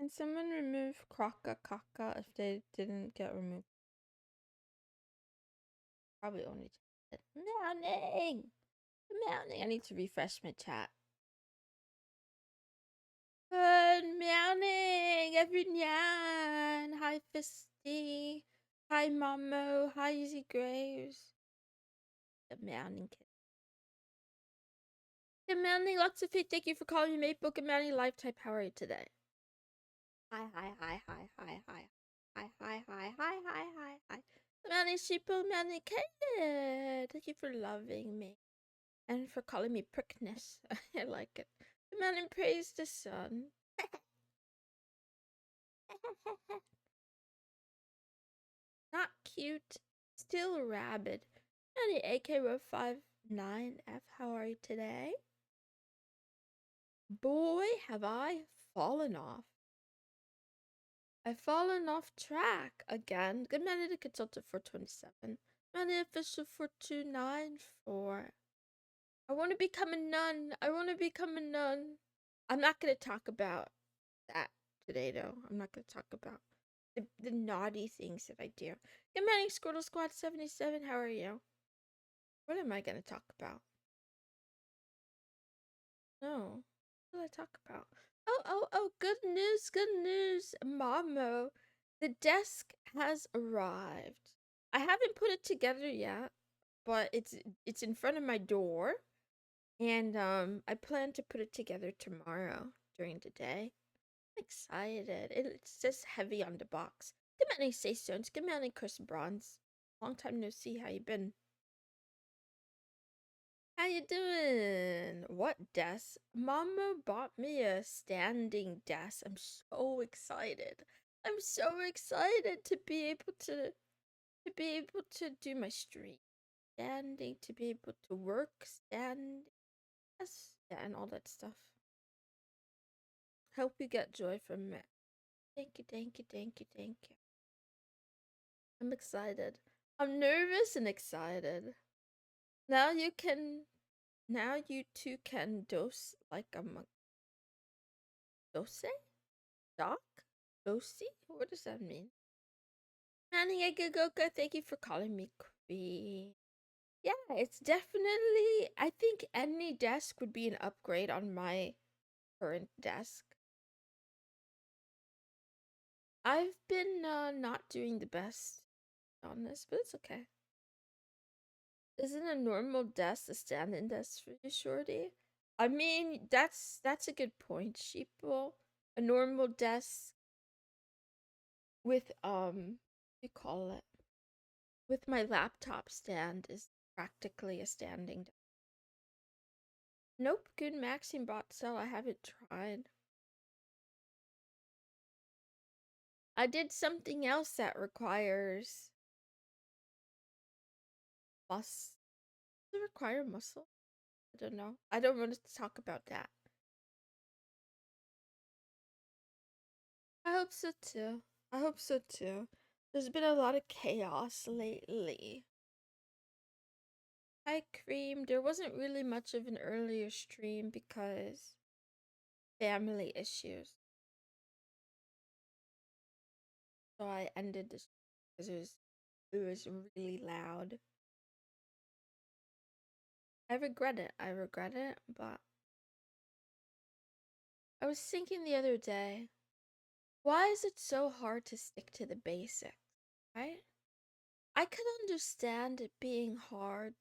Can someone remove Kraka Kaka if they didn't get removed? Probably only Mounting! Mounting! I need to refresh my chat. Good morning, everyone! Hi, Fisty. Hi, Momo. Hi, Easy Graves. Good morning, kid. Good morning, lots of feet. Thank you for calling me Maple. Good morning, live type. How are you today? Hi. Good morning, Sheeple. Good morning, Kayla. Thank you for loving me and for calling me Prickness. I like it. Good morning, praise the sun. Not cute. Still rabid. Any AK59F, how are you today? Boy, have I fallen off. I've fallen off track again. Good morning to Consultant 427. Morning Official 4294. I want to become a nun. I want to become a nun. I'm not going to talk about that today, though. I'm not going to talk about the naughty things that I do. Good morning, Squirtle Squad 77. How are you? What am I going to talk about? No. What did I talk about? Oh, good news, Mamo. The desk has arrived. I haven't put it together yet, but it's in front of my door. And I plan to put it together tomorrow during the day. I'm excited. It's just heavy on the box. Good morning, Say Stones. Good morning, Chris Bronze. Long time no see. How you been? How you doing? What desk? Mama bought me a standing desk. I'm so excited. I'm so excited to be able to do my stream standing, to be able to work standing, yes, yeah, and all that stuff. Hope you get joy from it. Thank you. I'm excited. I'm nervous and excited. Now you two can dose like a dose? Doc? Dosey? What does that mean? Manny Egagoka, thank you for calling me Queen. Yeah, it's definitely, I think any desk would be an upgrade on my current desk. I've been not doing the best on this, but it's okay. Isn't a normal desk a stand-in desk for you, Shorty? I mean, that's a good point, Sheeple. A normal desk with you call it, with my laptop stand is practically a standing desk. Nope, good Maxine bot cell. I haven't tried. I did something else that requires Does it require muscle? I don't know. I don't want to talk about that. I hope so too. There's been a lot of chaos lately. Hi, Cream. There wasn't really much of an earlier stream because family issues. So I ended this because it was really loud. I regret it, but I was thinking the other day, why is it so hard to stick to the basics, right? I could understand it being hard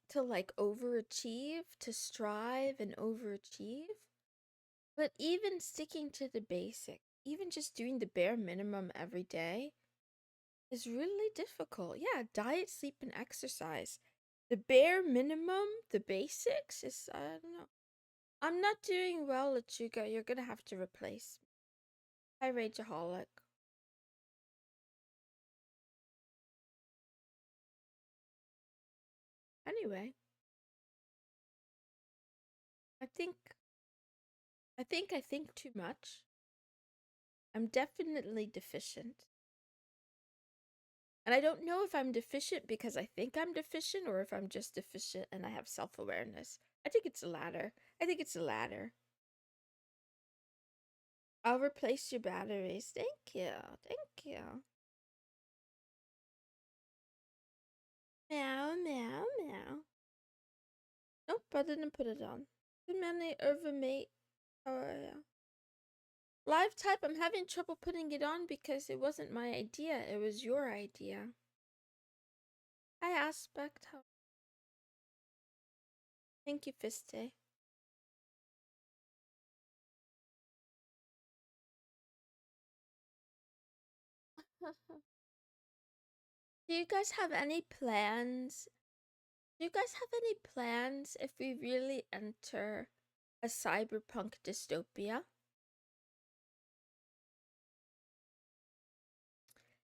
to like overachieve, to strive and overachieve. But even sticking to the basic, even just doing the bare minimum every day is really difficult. Yeah, diet, sleep, and exercise. The bare minimum, the basics is, I don't know. I'm not doing well, Lachuga. You're gonna have to replace me. Hi, Rageaholic. Anyway, I think I think too much. I'm definitely deficient. And I don't know if I'm deficient because I think I'm deficient or if I'm just deficient and I have self-awareness. I think it's the latter. I think it's the latter. I'll replace your batteries. Thank you. Thank you. Meow, meow, meow. Nope, I didn't put it on. Too many overmate. Oh, yeah. Live type, I'm having trouble putting it on because it wasn't my idea. It was your idea. Hi, Aspect. Thank you, Fiste. Do you guys have any plans? Do you guys have any plans if we really enter a cyberpunk dystopia?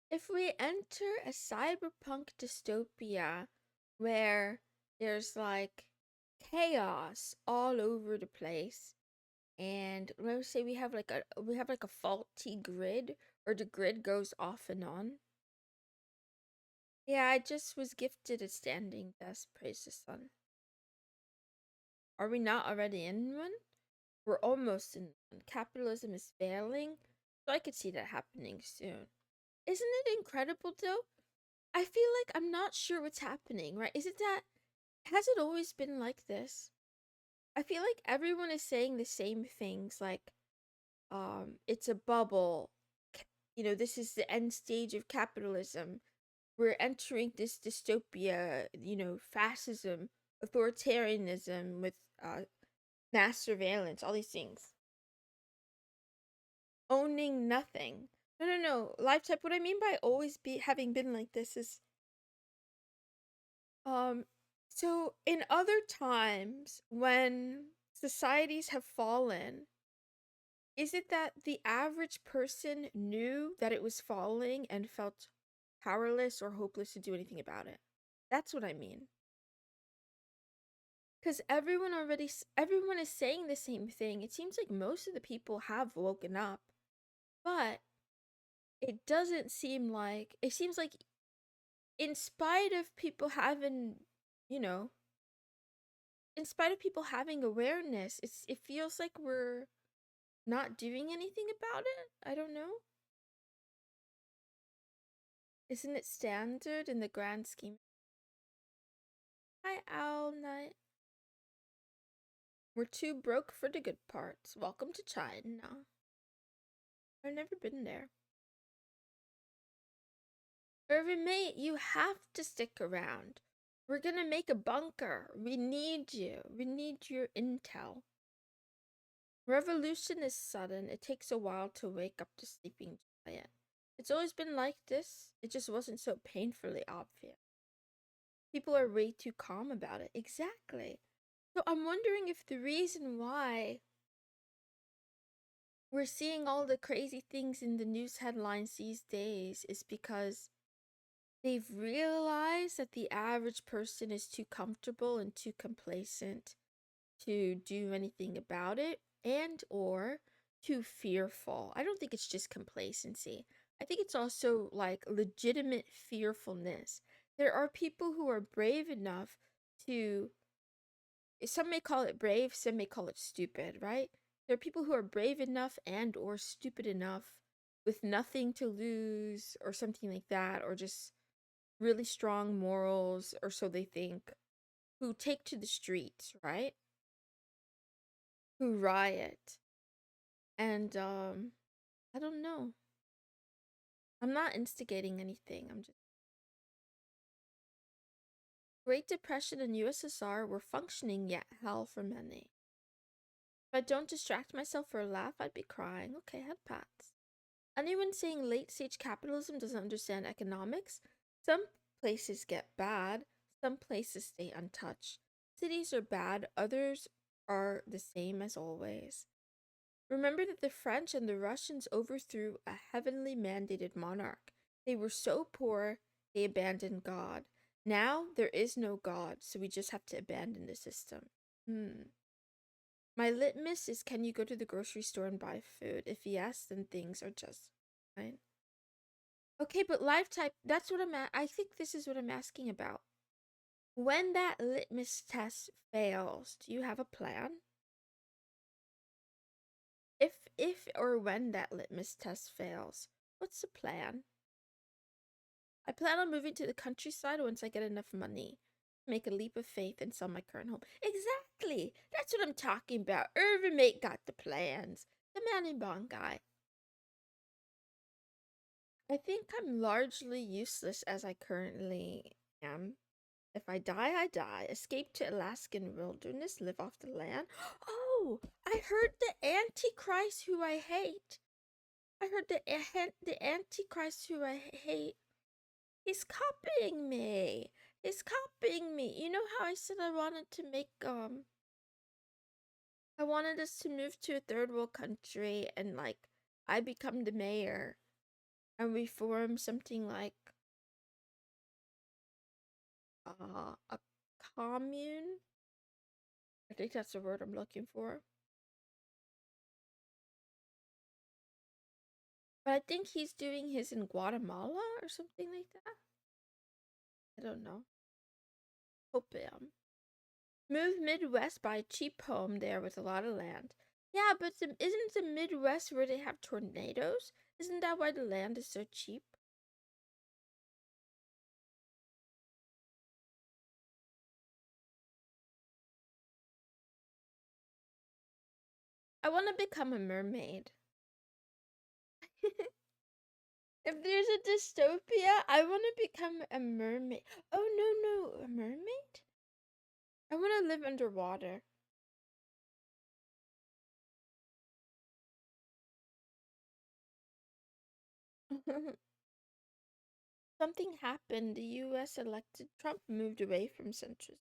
If we enter a cyberpunk dystopia where there's like chaos all over the place, and let's say we have like a faulty grid, or the grid goes off and on. Yeah, I just was gifted a standing desk, praise the sun. Are we not already in one? We're almost in one. Capitalism is failing, so I could see that happening soon. Isn't it incredible though? I feel like I'm not sure what's happening, right? Is it that, has it always been like this? I feel like everyone is saying the same things, like, it's a bubble. This is the end stage of capitalism. We're entering this dystopia, fascism, authoritarianism with mass surveillance, all these things. Owning nothing. No, no, no. Life type, what I mean by always having been like this is, um so in other times when societies have fallen, is it that the average person knew that it was falling and felt powerless or hopeless to do anything about it? That's what I mean. Because everyone is saying the same thing. It seems like most of the people have woken up, but it seems like in spite of people having, you know, in spite of people having awareness, it feels like we're not doing anything about it. I don't know. Isn't it standard in the grand scheme? Hi, Owl Night. We're too broke for the good parts. Welcome to China. I've never been there. Irvin, mate, you have to stick around. We're gonna make a bunker. We need you. We need your intel. Revolution is sudden. It takes a while to wake up the sleeping giant. It's always been like this. It just wasn't so painfully obvious. People are way too calm about it. Exactly. So I'm wondering if the reason why we're seeing all the crazy things in the news headlines these days is because they've realized that the average person is too comfortable and too complacent to do anything about it, and or too fearful. I don't think it's just complacency. I think it's also like legitimate fearfulness. There are people who are brave enough to, some may call it brave, some may call it stupid, right? There are people who are brave enough and or stupid enough with nothing to lose or something like that, or just really strong morals, or so they think, who take to the streets, right? Who riot. And I don't know. I'm not instigating anything. I'm just, Great Depression and USSR were functioning, yet hell for many. If I don't distract myself for a laugh, I'd be crying. Okay, head pats. Anyone saying late stage capitalism doesn't understand economics? Some places get bad, some places stay untouched. Cities are bad, others are the same as always. Remember that the French and the Russians overthrew a heavenly mandated monarch. They were so poor, they abandoned God. Now there is no God, so we just have to abandon the system. My litmus is, can you go to the grocery store and buy food? If yes, then things are just fine. Okay, but life type, that's what I think this is what I'm asking about. When that litmus test fails, do you have a plan? if or when that litmus test fails. What's the plan? I plan on moving to the countryside once I get enough money. Make a leap of faith and sell my current home. Exactly! That's what I'm talking about. Irvin mate got the plans. The man in Bond guy. I think I'm largely useless as I currently am. If I die, I die. Escape to Alaskan wilderness, live off the land. Oh, I heard the Antichrist who I hate. I heard the Antichrist who I hate. He's copying me. He's copying me. You know how I said I wanted to make I wanted us to move to a third world country and like I become the mayor and we form something like a commune? I think that's the word I'm looking for. But I think he's doing his in Guatemala or something like that. I don't know. Hope move Midwest, buy a cheap home there with a lot of land. Yeah, but isn't the Midwest where they have tornadoes? Isn't that why the land is so cheap? I want to become a mermaid. If there's a dystopia, I want to become a mermaid. Oh, no, a mermaid? I want to live underwater. Something happened. The US elected Trump moved away from centrism.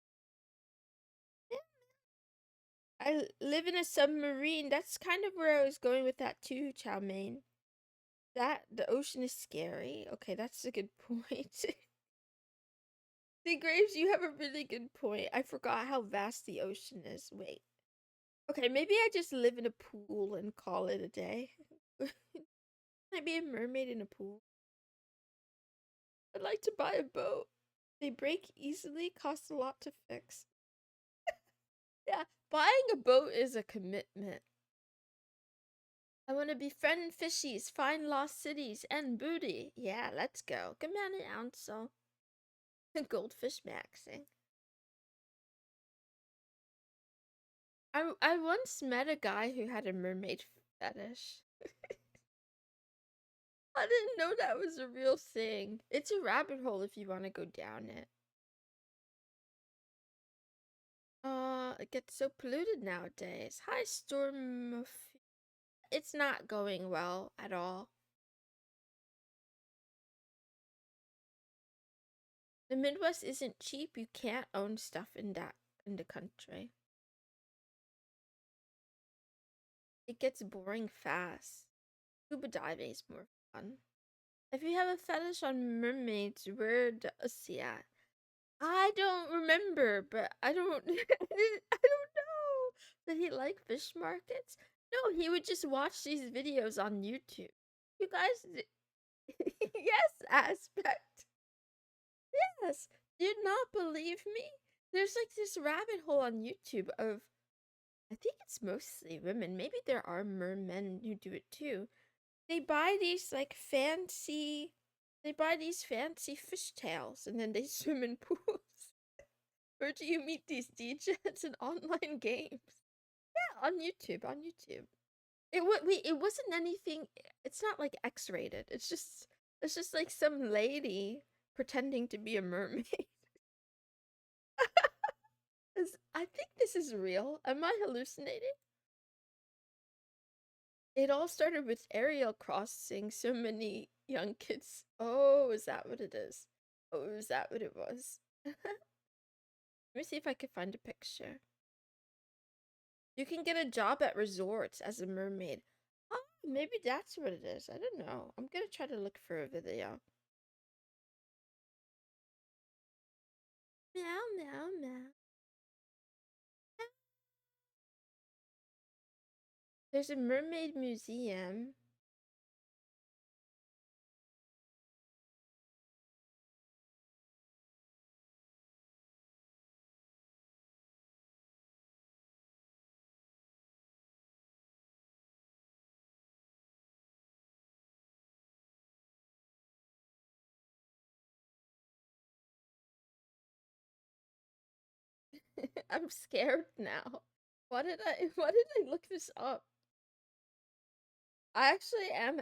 Yeah. I live in a submarine. That's kind of where I was going with that too, Chow Mein. That the ocean is scary. Okay, that's a good point. See, Graves, you have a really good point. I forgot how vast the ocean is. Wait. Okay, maybe I just live in a pool and call it a day. Can I be a mermaid in a pool? I'd like to buy a boat. They break easily, cost a lot to fix. Yeah, buying a boat is a commitment. I want to befriend fishies, find lost cities, and booty. Yeah, let's go. Command an ounce. Goldfish maxing. I once met a guy who had a mermaid fetish. I didn't know that was a real thing. It's a rabbit hole if you want to go down it. It gets so polluted nowadays. Hi, Storm. It's not going well at all. The Midwest isn't cheap. You can't own stuff in the country. It gets boring fast. Scuba diving is more fun. If you have a fetish on mermaids, where does he at? I don't remember, but I don't I don't know. Did he like fish markets? No, he would just watch these videos on YouTube. You guys yes, aspect. Yes. Do you not believe me? There's like this rabbit hole on YouTube of I think it's mostly women. Maybe there are mermen who do it too. They buy these like fancy they buy these fancy fish tails and then they swim in pools. Where do you meet these DJs in online games? Yeah, on YouTube, on YouTube. It wasn't anything. It's not like X-rated. It's just like some lady pretending to be a mermaid. I think this is real. Am I hallucinating? It all started with Ariel crossing so many young kids. Oh, is that what it is? Oh, is that what it was? Let me see if I can find a picture. You can get a job at resorts as a mermaid. Oh, maybe that's what it is. I don't know. I'm gonna try to look for a video. Meow, meow, meow. There's a mermaid museum. I'm scared now. Why did I look this up? I actually am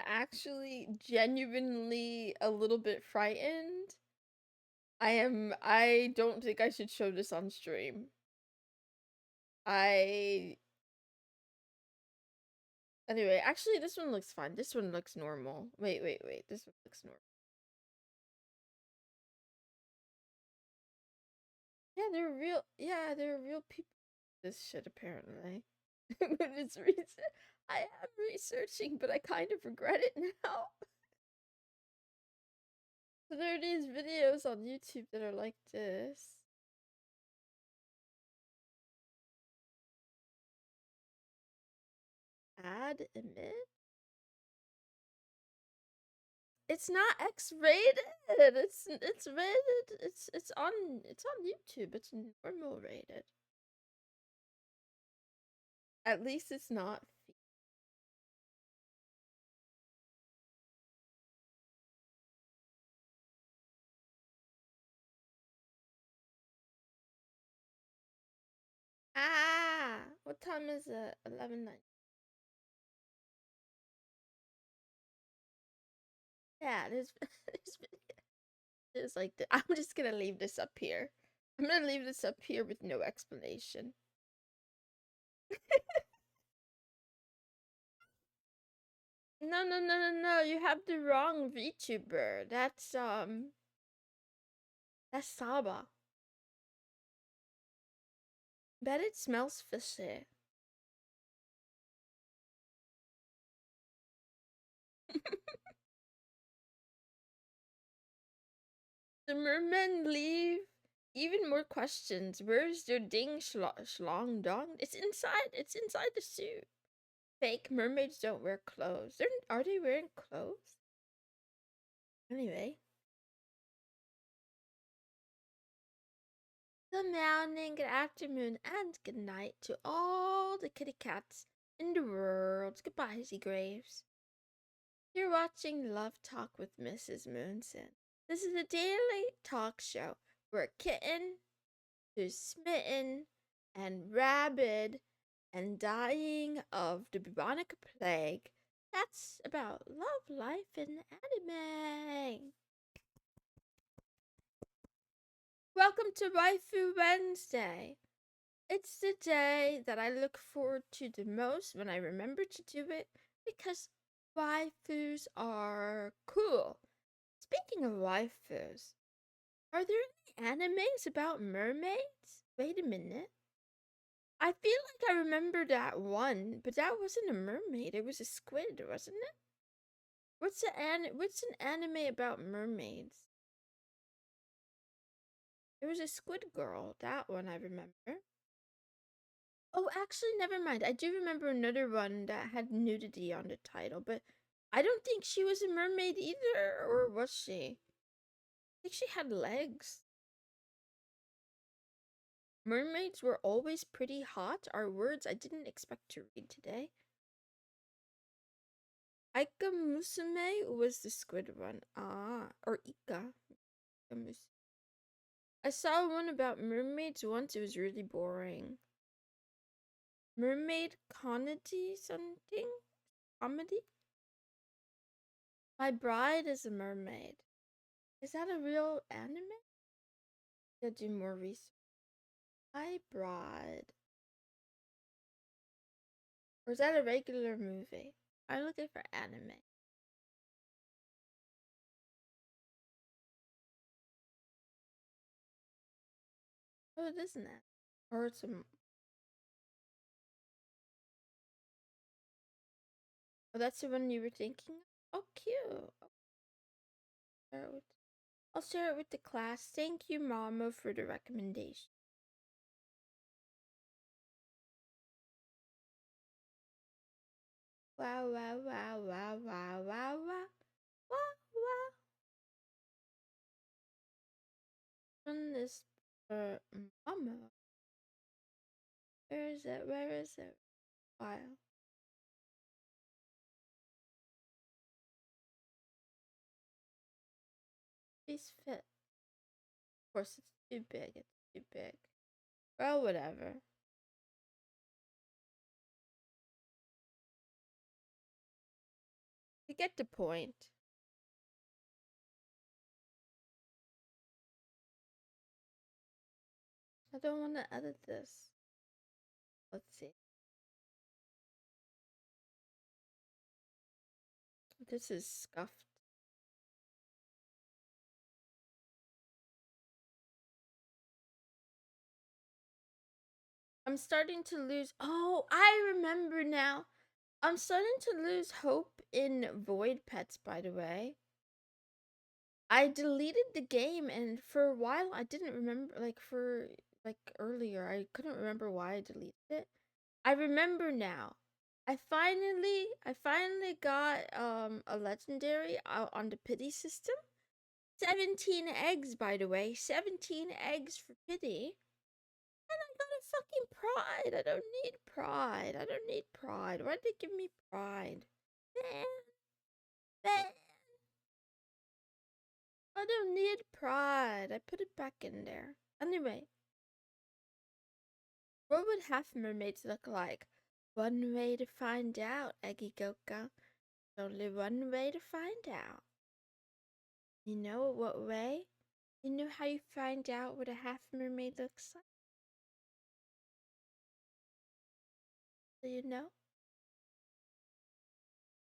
genuinely a little bit frightened. I don't think I should show this on stream. I Anyway, actually this one looks fine. This one looks normal. Wait. This one looks normal. There are real people. This shit apparently. It's I am researching, but I kind of regret it now. So there are these videos on YouTube that are like this. Add image. It's not X-rated. It's rated. It's on YouTube. It's normal rated. At least it's not. What time is it? 11:09. Yeah, there's it's like I'm just gonna leave this up here. I'm gonna leave this up here with no explanation. No. You have the wrong VTuber. That's Saba. Bet it smells fishy. The mermen leave even more questions. Where's their ding schlong dong? It's inside the suit. Fake mermaids don't wear clothes. Are they wearing clothes? Anyway. Good morning, good afternoon, and good night to all the kitty cats in the world. Goodbye, Graves. You're watching Love Talk with Mrs. Moonson. This is a daily talk show where a kitten who's smitten and rabid and dying of the bubonic plague. That's about love, life, and anime. Welcome to Waifu Wednesday. It's the day that I look forward to the most when I remember to do it because waifus are cool. Speaking of waifus, are there any animes about mermaids? Wait a minute. I feel like I remember that one, but that wasn't a mermaid. It was a squid, wasn't it? What's an anime about mermaids? It was a squid girl. That one I remember. Oh, actually, never mind. I do remember another one that had nudity on the title, but I don't think she was a mermaid either, or was she? I think she had legs. Mermaids were always pretty hot are words I didn't expect to read today. Ika Musume was the squid one. Or Ika Musume. I saw one about mermaids once. It was really boring. Mermaid comedy something? Comedy? My Bride is a Mermaid. Is that a real anime? Gotta do more research. My Bride. Or is that a regular movie? I'm looking for anime. Oh, it isn't that. Or it's a. Oh, that's the one you were thinking of? Oh, cute. I'll share it with the class. Thank you, Mama, for the recommendation. Wow. On this Mama. Where is it? Where is it? Wow. Please fit. Of course, it's too big. It's too big. Well, whatever. You get the point. I don't want to edit this. Let's see. This is scuffed. I'm starting to lose. Oh, I remember now. I'm starting to lose hope in Void Pets, by the way. I deleted the game, and for a while I didn't remember, earlier, I couldn't remember why I deleted it. I remember now. I finally got a legendary out on the pity system. 17 eggs, by the way. 17 eggs for pity. And I got a fucking pride. I don't need pride. I don't need pride. Why'd they give me pride? Man. Man. I don't need pride. I put it back in there. Anyway, what would half mermaids look like? One way to find out, Eggy Goka. Only one way to find out. You know what way? You know how you find out what a half mermaid looks like? Do you know?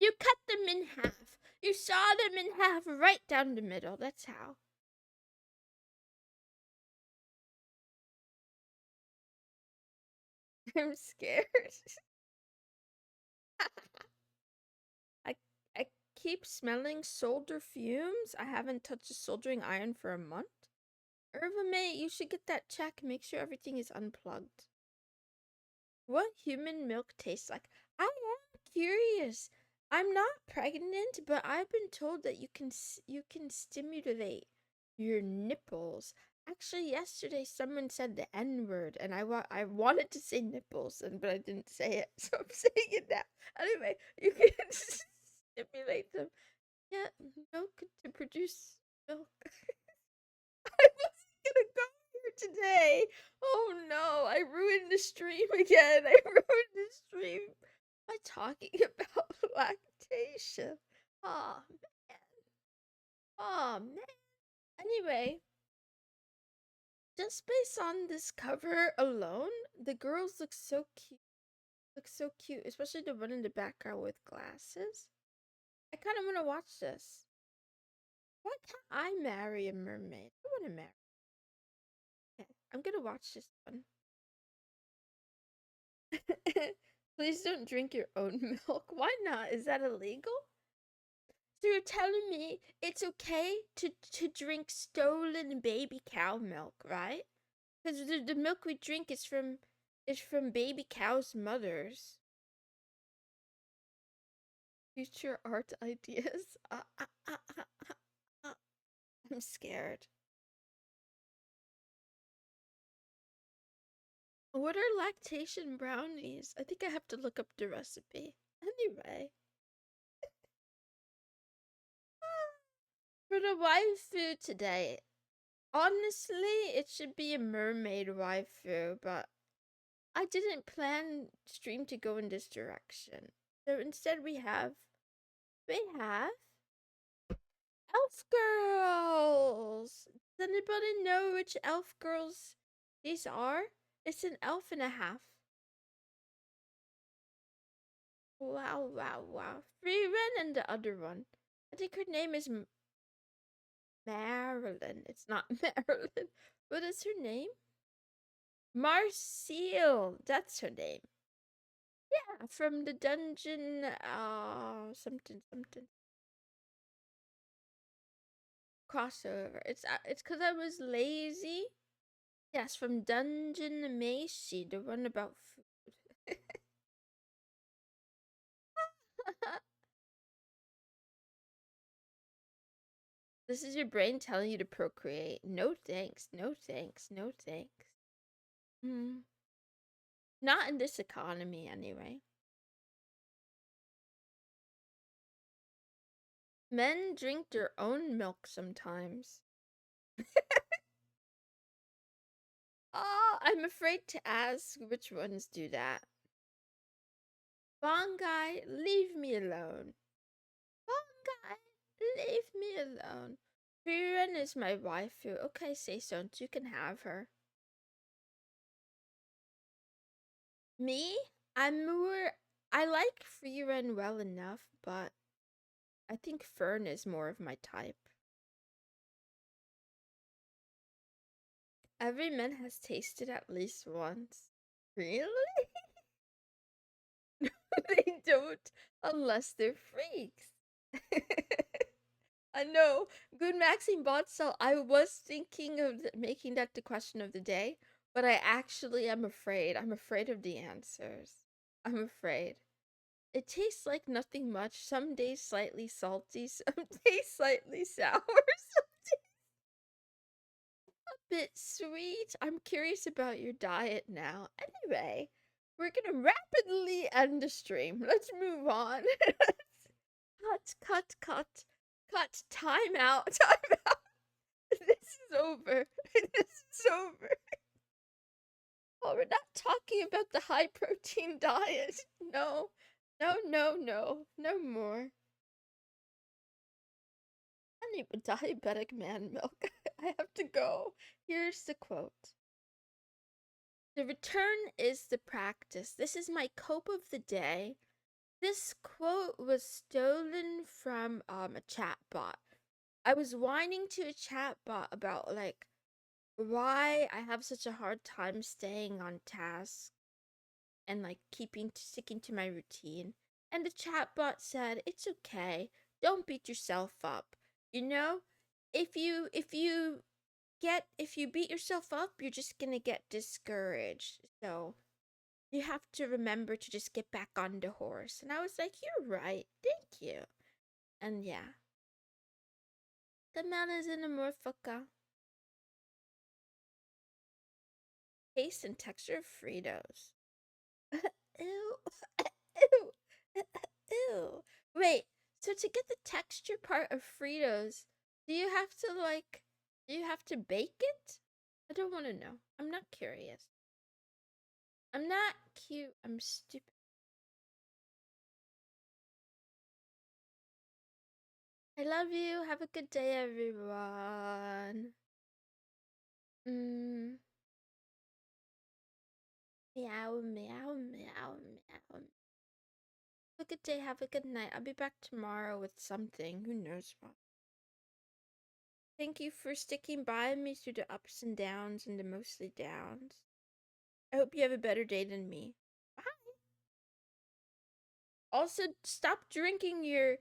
You cut them in half. You saw them in half right down the middle. That's how. I'm scared. I I keep smelling solder fumes. I haven't touched a soldering iron for a month. Irva May, you should get that checked. Make sure everything is unplugged. What human milk tastes like? I am curious. I'm not pregnant, but I've been told that you can stimulate your nipples. Actually, yesterday someone said the N word, and I wanted to say nipples, but I didn't say it, so I'm saying it now. Anyway, you can stimulate them. Yeah, milk to produce milk. I wasn't gonna go here today. Oh no, I ruined the stream again. I ruined the stream by talking about lactation. Oh man. Oh man. Anyway, just based on this cover alone, the girls look so cute. Look so cute, especially the one in the background with glasses. I kind of want to watch this. Why can't I marry a mermaid? I want to marry. Okay, I'm gonna watch this one. Please don't drink your own milk. Why not? Is that illegal? So you're telling me it's okay to drink stolen baby cow milk, right? Because the milk we drink is from baby cows' mothers. Future art ideas. I'm scared. What are lactation brownies? I think I have to look up the recipe. Anyway. For the waifu today, honestly, it should be a mermaid waifu, but I didn't plan stream to go in this direction. So instead we have elf girls. Does anybody know which elf girls these are? It's an elf and a half. Wow, wow, wow. Freeran and the other one. I think her name is Marilyn. It's not Marilyn. What is her name? Marcille. That's her name. Yeah, from the dungeon, something, something. Crossover. It's because I was lazy. Yes, from Dungeon Macy, the one about food. This is your brain telling you to procreate. No thanks, no thanks, no thanks. Hmm. Not in this economy, anyway. Men drink their own milk sometimes. Oh, I'm afraid to ask which ones do that. Bongai, leave me alone. Bongai, leave me alone. Firen is my waifu. Okay, say so. You can have her. Me? I'm more. I like Freeren well enough, but I think Fern is more of my type. Every man has tasted at least once. Really? They don't, unless they're freaks. I know. Good Maxine Botsell, I was thinking of making that the question of the day, but I actually am afraid. I'm afraid of the answers. I'm afraid. It tastes like nothing much. Some days slightly salty, some days slightly sour, some days a bit sweet. I'm curious about your diet now. Anyway, we're gonna rapidly end the stream. Let's move on. Cut. Time out. Time out. This is over. This is over. Oh, we're not talking about the high protein diet. No. No more. I need diabetic man milk. I have to go. Here's the quote. The return is the practice. This is my cope of the day. This quote was stolen from a chatbot. I was whining to a chatbot about like why I have such a hard time staying on task and like sticking to my routine. And the chatbot said, "It's okay. Don't beat yourself up. You know, if you beat yourself up, you're just going to get discouraged. So, you have to remember to just get back on the horse." And I was like, "You're right. Thank you." And yeah, the man is in a motherfucker. Taste and texture of Fritos. Ew. Ew. Ew. Wait, so to get the texture part of Fritos, do you have to bake it? I don't want to know. I'm not curious. I'm not cute. I'm stupid. I love you. Have a good day, everyone. Mm. Meow, meow, meow, meow. Have a good day. Have a good night. I'll be back tomorrow with something. Who knows what. Thank you for sticking by me through the ups and downs and the mostly downs. I hope you have a better day than me. Bye. Also, stop drinking your